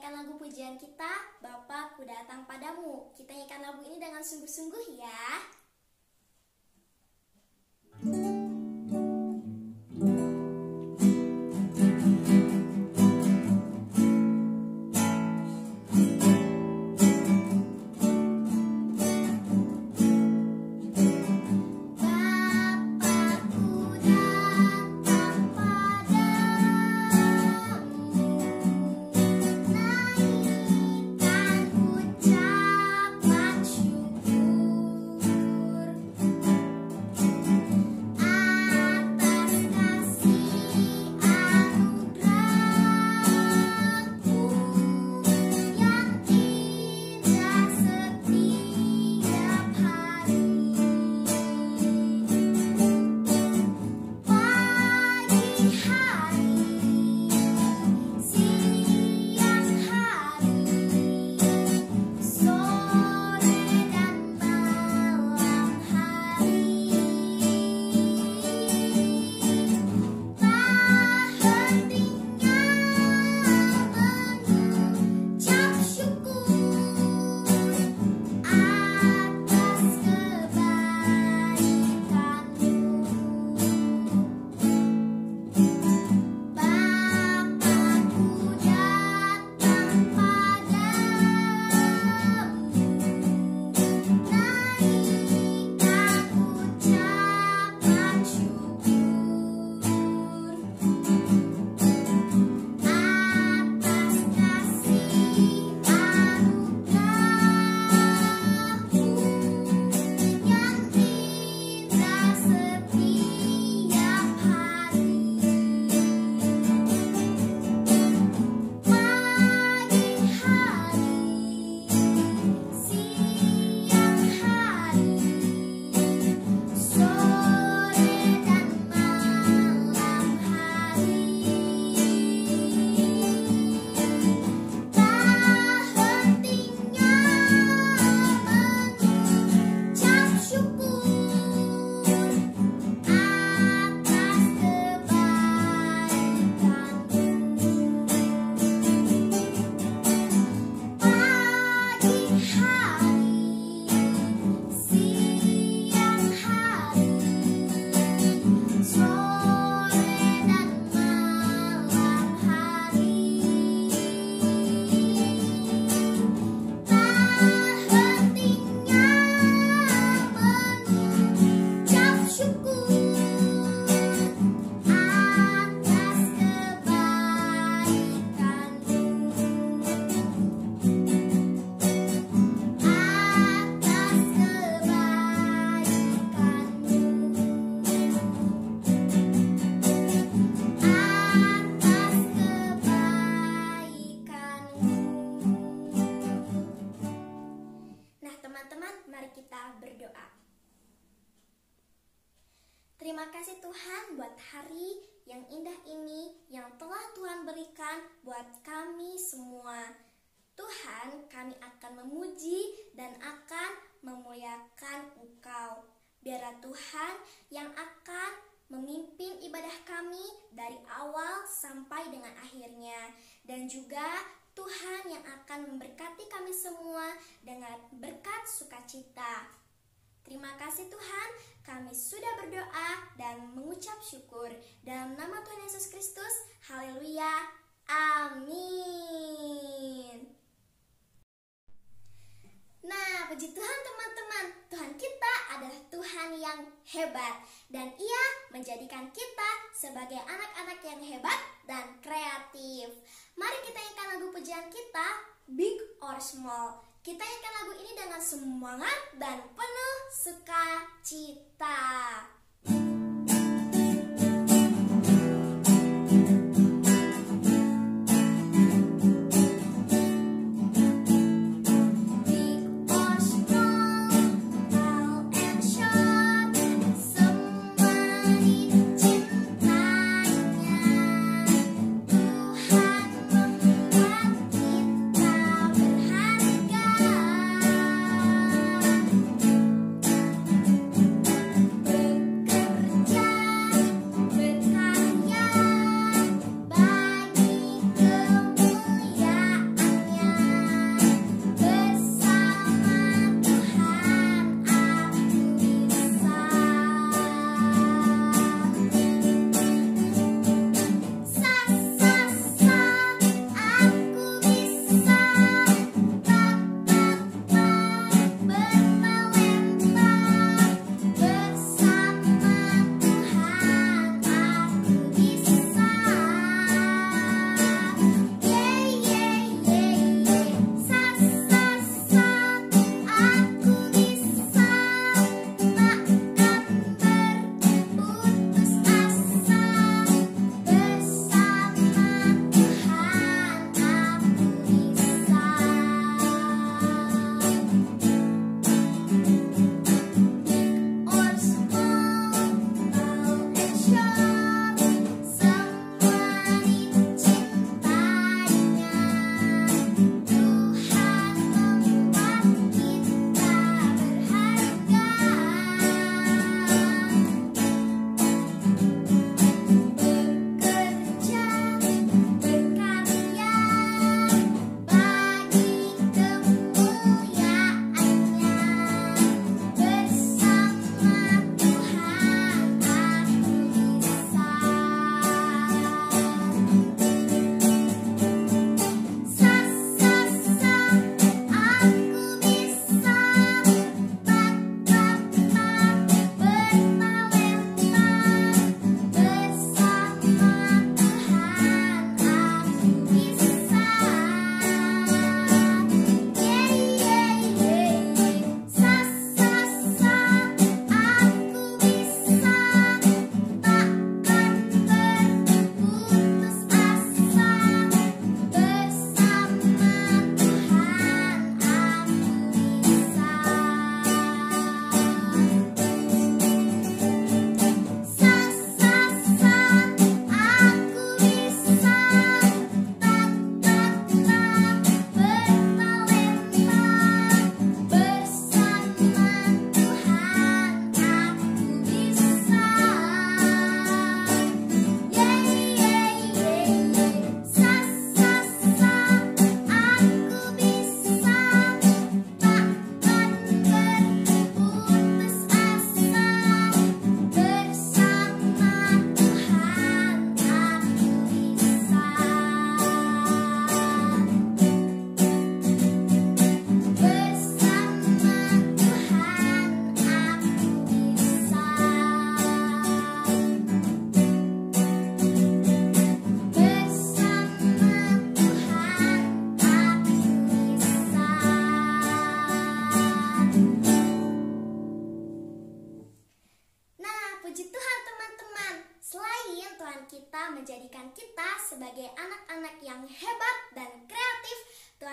nyanyikan lagu pujian kita, Bapa ku datang padamu. Kita nyanyikan lagu ini dengan sungguh-sungguh ya. Mari kita berdoa. Terima kasih Tuhan buat hari yang indah ini yang telah Tuhan berikan buat kami semua. Tuhan, kami akan memuji dan akan memuliakan Engkau. Biarlah Tuhan yang akan memimpin ibadah kami dari awal sampai dengan akhirnya. Dan juga Tuhan yang akan memberkati kami semua dengan berkat sukacita. Terima kasih Tuhan, kami sudah berdoa dan mengucap syukur. Dalam nama Tuhan Yesus Kristus, haleluya, amin. Nah, puji Tuhan teman-teman, Tuhan kita adalah Tuhan yang hebat. Dan Ia menjadikan kita sebagai anak-anak yang hebat dan kreatif. Mari kita nyanyikan lagu pujian kita, Big or Small. Kita nyanyikan lagu ini dengan semangat dan penuh sukacita. Big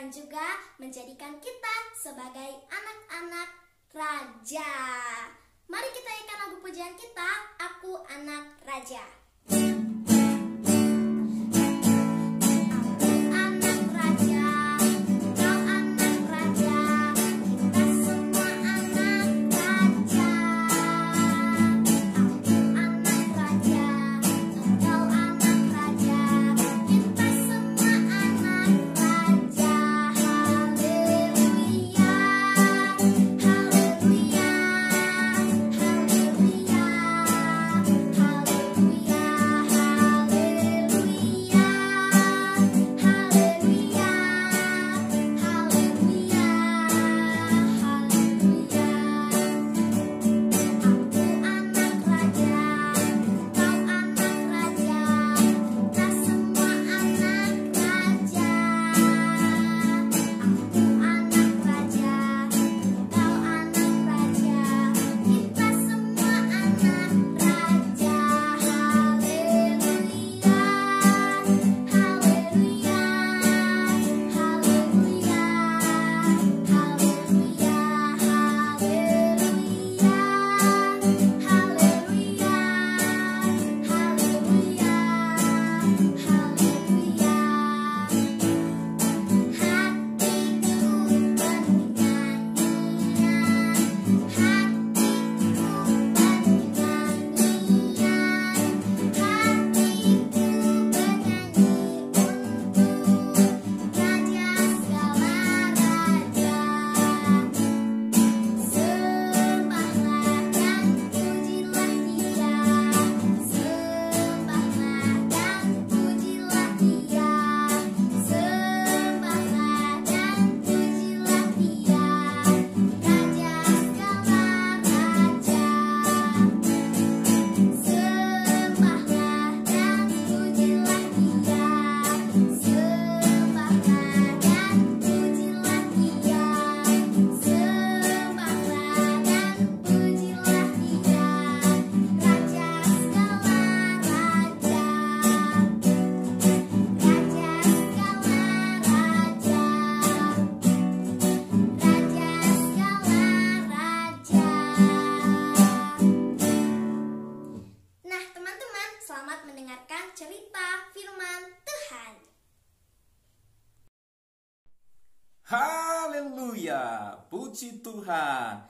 Tuhan juga menjadikan kita sebagai anak-anak raja. Mari kita nyanyikan lagu pujian kita, Aku Anak Raja. Haleluya, puji Tuhan.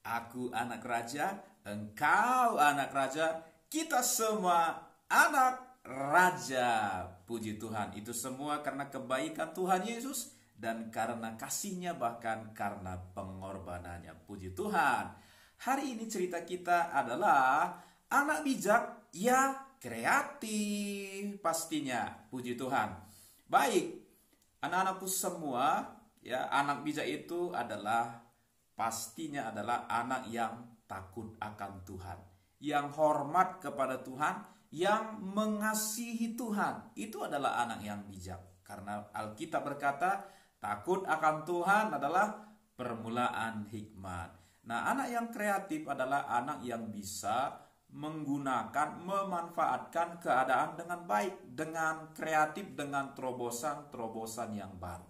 Aku anak raja, engkau anak raja, kita semua anak raja. Puji Tuhan, itu semua karena kebaikan Tuhan Yesus dan karena kasih-Nya, bahkan karena pengorbanannya. Puji Tuhan. Hari ini cerita kita adalah anak bijak ya kreatif pastinya. Puji Tuhan. Baik, anak-anakku semua, ya, anak bijak itu adalah pastinya adalah anak yang takut akan Tuhan, yang hormat kepada Tuhan, yang mengasihi Tuhan. Itu adalah anak yang bijak. Karena Alkitab berkata, takut akan Tuhan adalah permulaan hikmat. Nah, anak yang kreatif adalah anak yang bisa menggunakan, memanfaatkan keadaan dengan baik, dengan kreatif, dengan terobosan-terobosan yang baru.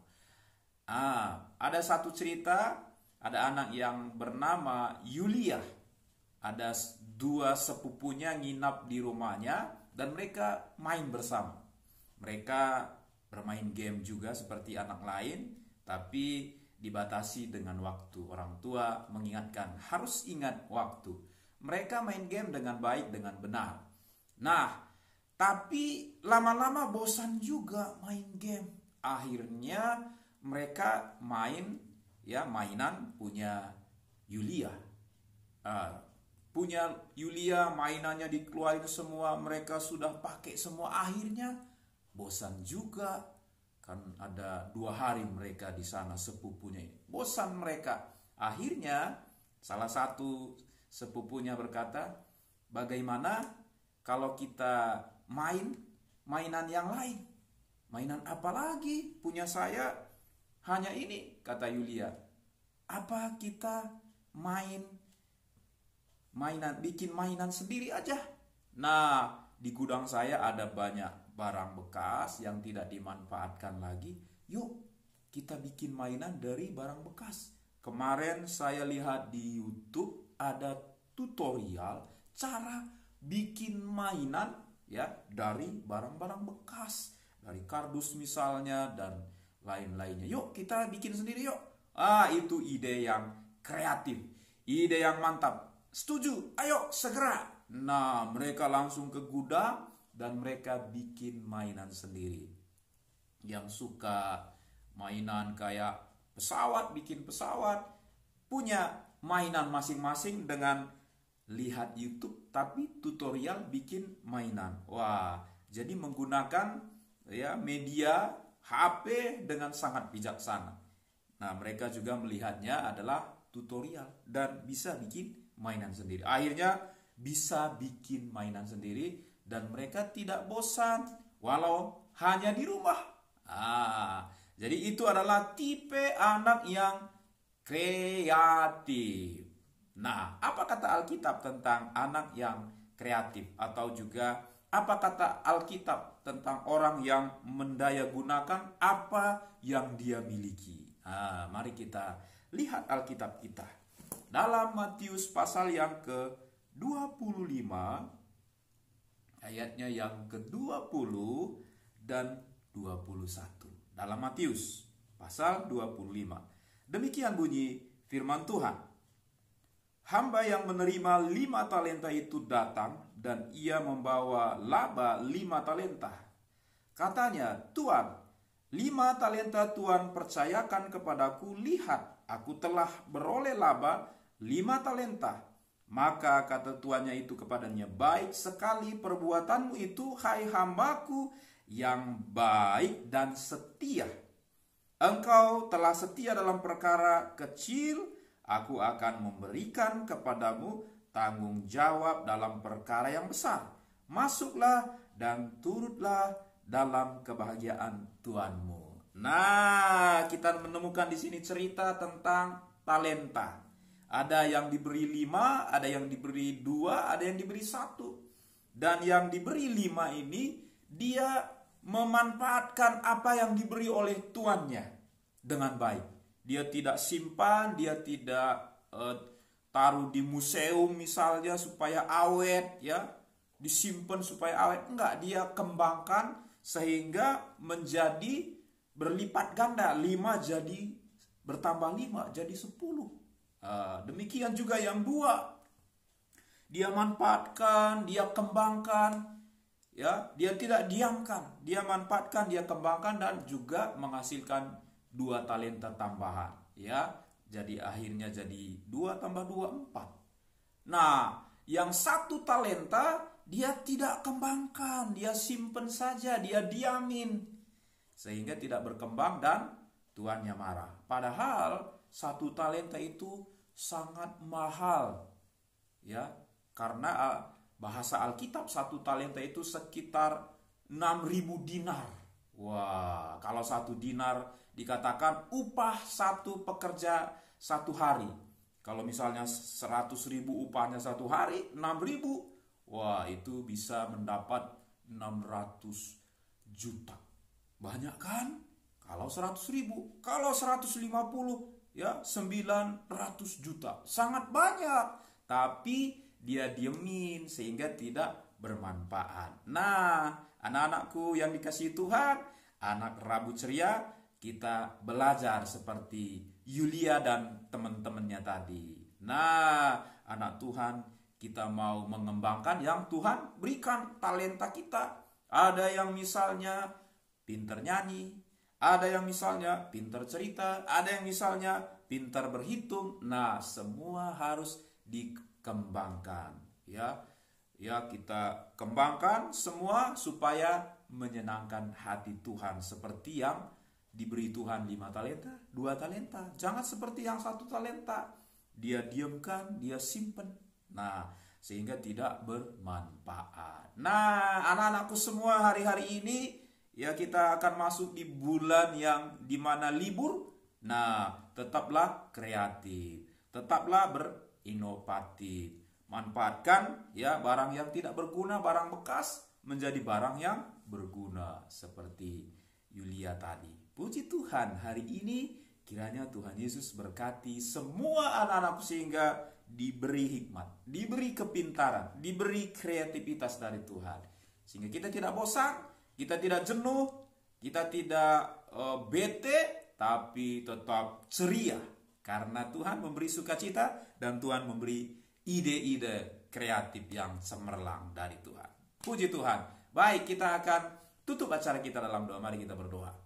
Ada satu cerita, ada anak yang bernama Yulia. Ada dua sepupunya nginap di rumahnya dan mereka main bersama. Mereka bermain game juga seperti anak lain, tapi dibatasi dengan waktu. Orang tua mengingatkan, harus ingat waktu. Mereka main game dengan baik, dengan benar. Nah, tapi lama-lama bosan juga main game. Akhirnya mereka mainan punya Yulia. Punya Yulia, mainannya dikeluarin semua, mereka sudah pakai semua. Akhirnya bosan juga. Kan ada 2 hari mereka di sana, sepupunya ini. Bosan mereka. Akhirnya salah satu sepupunya berkata, bagaimana kalau kita mainan yang lain? Mainan apa lagi? Punya saya hanya ini, kata Yulia. Apa kita bikin mainan sendiri aja? Nah, di gudang saya ada banyak barang bekas yang tidak dimanfaatkan lagi. Yuk, kita bikin mainan dari barang bekas. Kemarin saya lihat di YouTube ada tutorial cara bikin mainan ya dari barang-barang bekas, dari kardus misalnya dan lain-lainnya. Yuk kita bikin sendiri yuk. Itu ide yang kreatif, ide yang mantap. Setuju? Ayo segera. Nah, mereka langsung ke gudang dan mereka bikin mainan sendiri. Yang suka mainan kayak pesawat, bikin pesawat, punya mainan masing-masing dengan lihat YouTube tapi tutorial bikin mainan. Wah, jadi menggunakan ya media HP dengan sangat bijaksana. Nah, mereka juga melihatnya adalah tutorial dan bisa bikin mainan sendiri. Akhirnya bisa bikin mainan sendiri dan mereka tidak bosan walau hanya di rumah. Jadi itu adalah tipe anak yang kreatif. Nah, apa kata Alkitab tentang anak yang kreatif? Atau juga apa kata Alkitab tentang orang yang mendayagunakan apa yang dia miliki? Mari kita lihat Alkitab kita. Dalam Matius pasal yang ke-25, ayatnya yang ke-20 dan 21. Dalam Matius pasal 25. Demikian bunyi firman Tuhan. Hamba yang menerima 5 talenta itu datang dan ia membawa laba 5 talenta. Katanya, Tuan, 5 talenta Tuan percayakan kepadaku, lihat, aku telah beroleh laba 5 talenta. Maka kata tuannya itu kepadanya, baik sekali perbuatanmu itu, hai hambaku yang baik dan setia. Engkau telah setia dalam perkara kecil, aku akan memberikan kepadamu tanggung jawab dalam perkara yang besar. Masuklah dan turutlah dalam kebahagiaan Tuanmu. Nah, kita menemukan di sini cerita tentang talenta. Ada yang diberi 5, ada yang diberi 2, ada yang diberi 1. Dan yang diberi 5 ini, dia memanfaatkan apa yang diberi oleh tuannya dengan baik. Dia tidak simpan, dia tidak taruh di museum misalnya supaya awet, ya, disimpan supaya awet. Enggak, dia kembangkan sehingga menjadi berlipat ganda. 5 jadi bertambah 5 jadi 10. Demikian juga yang 2. Dia manfaatkan, dia kembangkan. Ya, dia tidak diamkan, dia manfaatkan, dia kembangkan dan juga menghasilkan 2 talenta tambahan. Ya, jadi akhirnya jadi 2 tambah 2, 4. Nah, yang 1 talenta dia tidak kembangkan, dia simpen saja, dia diamin. Sehingga tidak berkembang dan tuannya marah. Padahal 1 talenta itu sangat mahal. Ya, karena bahasa Alkitab 1 talenta itu sekitar 6.000 dinar. Wah, kalau 1 dinar dikatakan upah 1 pekerja 1 hari. Kalau misalnya 100.000 upahnya 1 hari, 6.000. Wah, itu bisa mendapat 600 juta. Banyak kan? Kalau 100.000. Kalau 150, ya 900 juta. Sangat banyak. Tapi dia diemin sehingga tidak bermanfaat. Nah, anak-anakku yang dikasihi Tuhan, anak Rabu Ceria, kita belajar seperti Yulia dan teman-temannya tadi. Nah, anak Tuhan, kita mau mengembangkan yang Tuhan berikan talenta kita. Ada yang misalnya pintar nyanyi, ada yang misalnya pintar cerita, ada yang misalnya pintar berhitung. Nah, semua harus dikembangkan, ya kita kembangkan semua supaya menyenangkan hati Tuhan, seperti yang diberi Tuhan 5 talenta, 2 talenta. Jangan seperti yang 1 talenta, dia diamkan, dia simpen. Nah, sehingga tidak bermanfaat. Nah, anak-anakku semua, hari-hari ini ya kita akan masuk di bulan yang dimana libur. Nah, tetaplah kreatif, tetaplah inovatif. Manfaatkan ya barang yang tidak berguna, barang bekas menjadi barang yang berguna seperti Yulia tadi. Puji Tuhan, hari ini kiranya Tuhan Yesus berkati semua anak-anak sehingga diberi hikmat, diberi kepintaran, diberi kreativitas dari Tuhan. Sehingga kita tidak bosan, kita tidak jenuh, kita tidak bete, tapi tetap ceria. Karena Tuhan memberi sukacita dan Tuhan memberi ide-ide kreatif yang cemerlang dari Tuhan. Puji Tuhan. Baik, kita akan tutup acara kita dalam doa. Mari kita berdoa.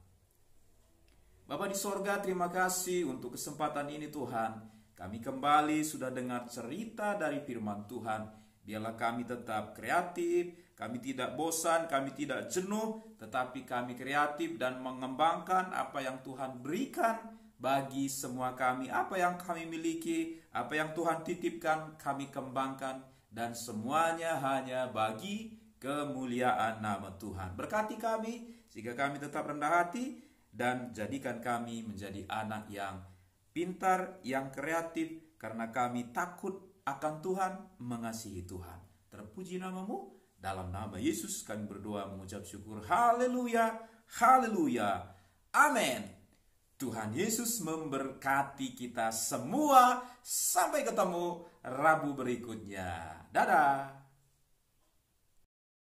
Bapa di sorga, terima kasih untuk kesempatan ini Tuhan. Kami kembali sudah dengar cerita dari firman Tuhan. Biarlah kami tetap kreatif, kami tidak bosan, kami tidak jenuh, tetapi kami kreatif dan mengembangkan apa yang Tuhan berikan bagi semua kami. Apa yang kami miliki, apa yang Tuhan titipkan, kami kembangkan. Dan semuanya hanya bagi kemuliaan nama Tuhan. Berkati kami, sehingga kami tetap rendah hati, dan jadikan kami menjadi anak yang pintar, yang kreatif, karena kami takut akan Tuhan, mengasihi Tuhan. Terpuji namamu, dalam nama Yesus kami berdoa mengucap syukur. Haleluya, haleluya, amin. Tuhan Yesus memberkati kita semua. Sampai ketemu Rabu berikutnya. Dadah.